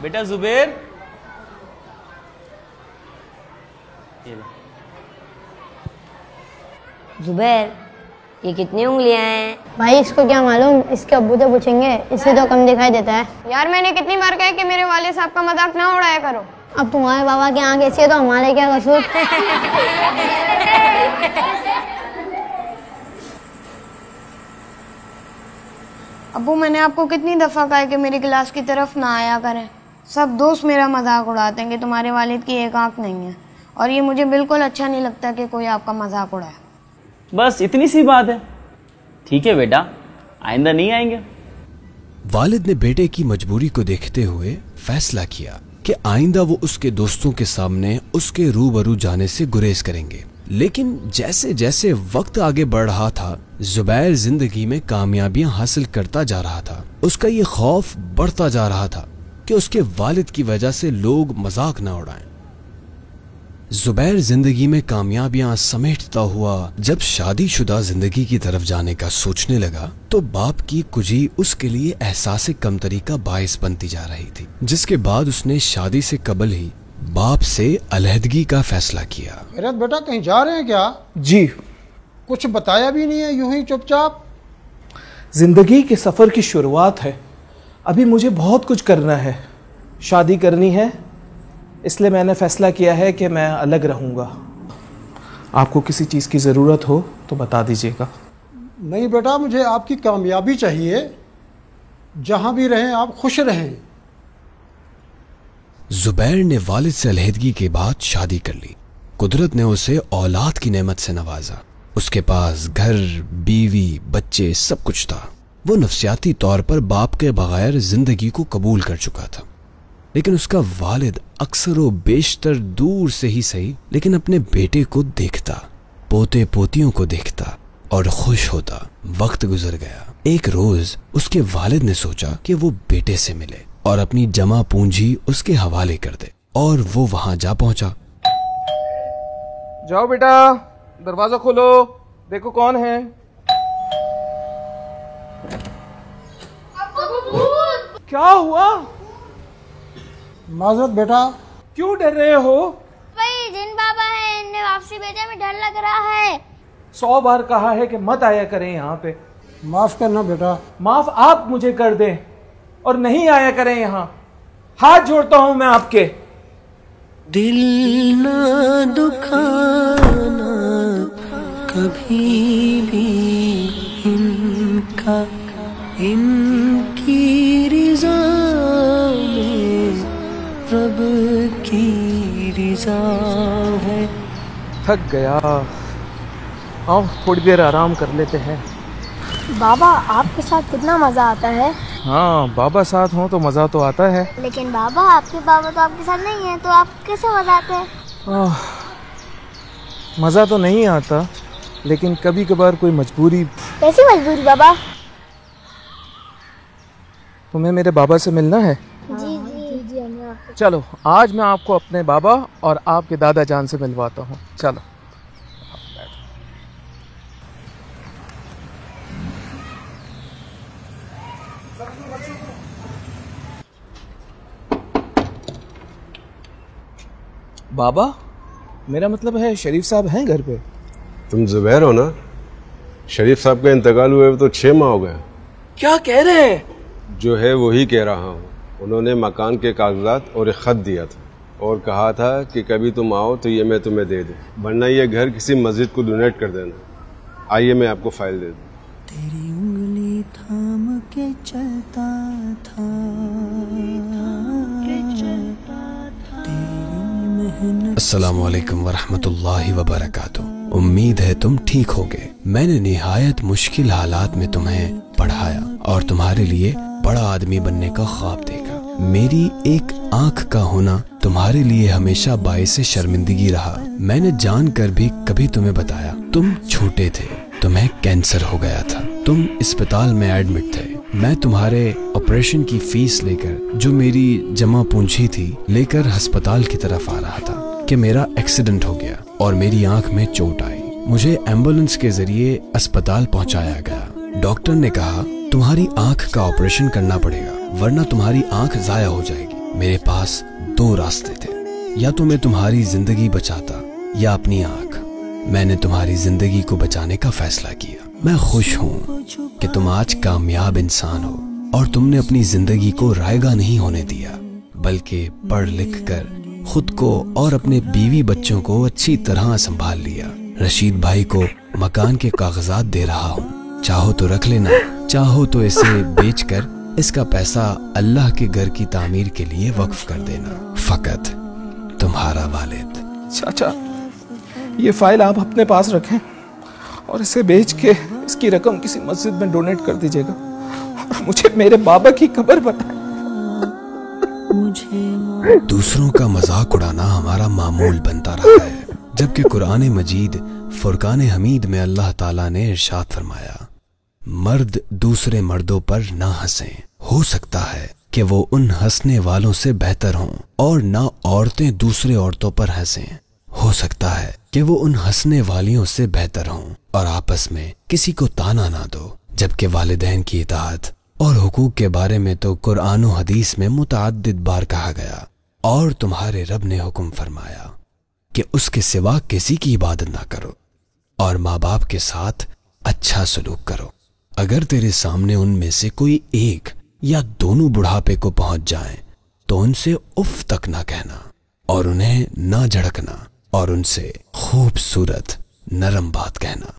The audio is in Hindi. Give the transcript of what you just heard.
बेटा जुबैर, ये लो। जुबैर, ये कितनी उंगलियां हैं? भाई इसको क्या मालूम, इसके अब्बू से पूछेंगे, इससे तो कम दिखाई देता है। यार मैंने कितनी बार कहा कि मेरे वाले साहब का मजाक ना उड़ाया करो। अब तुम्हारे बाबा की आंख ऐसी है तो हमारे क्या कसूर। अब्बू मैंने आपको कितनी दफा कहा है कि मेरी क्लास की तरफ ना आया करें। सब दोस्त मेरा मजाक उड़ाते हैं कि तुम्हारे वालिद की एक आंख नहीं है, और ये मुझे बिल्कुल अच्छा नहीं लगता कि कोई आपका मजाक उड़ाए। बस इतनी सी बात है। ठीक है बेटा, आइंदा नहीं आएंगे। वालिद ने बेटे की मजबूरी को देखते हुए फैसला किया कि आइंदा वो उसके दोस्तों के सामने उसके रूबरू जाने से गुरेज करेंगे। लेकिन जैसे जैसे वक्त आगे बढ़ रहा था, जुबैर जिंदगी में कामयाबियां हासिल करता जा रहा था। उसका ये खौफ बढ़ता जा रहा था कि उसके वालिद की वजह से लोग मजाक न उड़ाएं। जुबैर जिंदगी में कामयाबियां समेटता हुआ जब शादीशुदा जिंदगी की तरफ जाने का सोचने लगा, तो बाप की कुजी उसके लिए एहसास कमतरी का बायस बनती जा रही थी, जिसके बाद उसने शादी से कबल ही बाप से अलहदगी का फैसला किया। खैरत बेटा, कहीं जा रहे हैं क्या? जी। कुछ बताया भी नहीं है, यूं ही चुपचाप। जिंदगी के सफर की शुरुआत है, अभी मुझे बहुत कुछ करना है, शादी करनी है, इसलिए मैंने फैसला किया है कि मैं अलग रहूंगा। आपको किसी चीज़ की ज़रूरत हो तो बता दीजिएगा। नहीं बेटा, मुझे आपकी कामयाबी चाहिए, जहां भी रहें आप खुश रहें। जुबैर ने वालिद से अलहदगी के बाद शादी कर ली। कुदरत ने उसे औलाद की नेमत से नवाजा। उसके पास घर, बीवी, बच्चे सब कुछ था। वो नफ्सियाती तौर पर बाप के बगैर जिंदगी को कबूल कर चुका था। लेकिन उसका वालिद अक्सर व बेशतर दूर से ही सही, लेकिन अपने बेटे को देखता, पोते पोतियों को देखता और खुश होता। वक्त गुजर गया। एक रोज उसके वालिद ने सोचा कि वो बेटे से मिले और अपनी जमा पूंजी उसके हवाले कर दे, और वो वहां जा पहुंचा। जाओ बेटा, दरवाजा खोलो, देखो कौन है। क्या हुआ? माजरत बेटा। क्यों डर रहे हो? भाई जिन बाबा है, इन्हें वापसी भेजने में डर लग रहा है। 100 बार कहा है कि मत आया करें यहाँ पे। माफ करना बेटा। माफ आप मुझे कर दें और नहीं आया करें यहाँ। हाथ जोड़ता हूं मैं आपके। दिल ना दुखाना कभी भी इनका, इनकी रिज़ा में रब की रिज़ा है। थक गया, आओ थोड़ी देर आराम कर लेते हैं। बाबा आपके साथ कितना मजा आता है। हाँ, बाबा साथ हो तो मजा तो आता है। लेकिन बाबा आपके बाबा तो आपके साथ नहीं है, तो आप कैसे मजा आते हैं? मजा तो नहीं आता, लेकिन कभी कभार कोई मजबूरी। कैसी मजबूरी बाबा? तुम्हें मेरे बाबा से मिलना है? जी जी जी, हमें आपको। चलो आज मैं आपको अपने बाबा और आपके दादा जान से मिलवाता हूँ। चलो। बाबा, मेरा मतलब है शरीफ साहब हैं घर पे? तुम जुबैर हो ना? शरीफ साहब का इंतकाल हुए तो 6 माह हो गए। क्या कह रहे हैं? जो है वही कह रहा हूँ। उन्होंने मकान के कागजात और एक खत दिया था और कहा था कि कभी तुम आओ तो ये मैं तुम्हें दे दूँ, वरना ये घर किसी मस्जिद को डोनेट कर देना। आइए मैं आपको फाइल दे दूँ। तेरी उंगली थाम के चलता था, अस्सलामुअलैकुम वरहमतुल्लाहि वबरकातुह। उम्मीद है तुम ठीक होगे। मैंने निहायत मुश्किल हालात में तुम्हें पढ़ाया और तुम्हारे लिए बड़ा आदमी बनने का ख्वाब देखा। मेरी एक आंख का होना तुम्हारे लिए हमेशा बाइस शर्मिंदगी रहा। मैंने जानकर भी कभी तुम्हें बताया। तुम छोटे थे, तुम्हें कैंसर हो गया था, तुम अस्पताल में एडमिट थे। मैं तुम्हारे ऑपरेशन की फीस लेकर, जो मेरी जमा पूंजी थी, लेकर अस्पताल की तरफ आ रहा था कि मेरा एक्सीडेंट हो गया और मेरी आंख में चोट आई। मुझे एम्बुलेंस के जरिए अस्पताल पहुंचाया गया। डॉक्टर ने कहा तुम्हारी आंख का ऑपरेशन करना पड़ेगा, वरना तुम्हारी आंख जाया हो जाएगी। मेरे पास दो रास्ते थे, या तो मैं तुम्हारी जिंदगी बचाता या अपनी आंख। मैंने तुम्हारी जिंदगी को बचाने का फैसला किया। मैं खुश हूँ कि तुम आज कामयाब इंसान हो और तुमने अपनी जिंदगी को रायगा नहीं होने दिया, बल्कि पढ़ लिख कर खुद को और अपने बीवी बच्चों को अच्छी तरह संभाल लिया। रशीद भाई को मकान के कागजात दे रहा हूँ, चाहो तो रख लेना, चाहो तो इसे बेचकर इसका पैसा अल्लाह के घर की तामीर के लिए वक्फ कर देना। फकत तुम्हारा वालिद। चाचा, ये फाइल आप अपने पास रखें और इसे बेच के इसकी रकम किसी मस्जिद में डोनेट कर दीजिएगा और मुझे मेरे बाबा की कब्र बताएं। दूसरों का मजाक उड़ाना हमारा मामूल बनता रहा है, जबकि कुरान मजीद फुरकान हमीद में अल्लाह ताला ने इरशाद फरमाया, मर्द दूसरे मर्दों पर ना हंसें, हो सकता है कि वो उन हंसने वालों से बेहतर हों, और ना औरतें दूसरे औरतों पर हंसें, हो सकता है कि वो उन हंसने वालियों से बेहतर हों, और आपस में किसी को ताना ना दो। जबकि वालिदैन की इताअत और हुकूक के बारे में तो कुरान और हदीस में मुतअद्दिद बार कहा गया, और तुम्हारे रब ने हुक्म फरमाया कि उसके सिवा किसी की इबादत ना करो और माँ बाप के साथ अच्छा सलूक करो। अगर तेरे सामने उनमें से कोई एक या दोनों बुढ़ापे को पहुंच जाएं, तो उनसे उफ तक ना कहना और उन्हें ना झड़कना और उनसे खूबसूरत नरम बात कहना।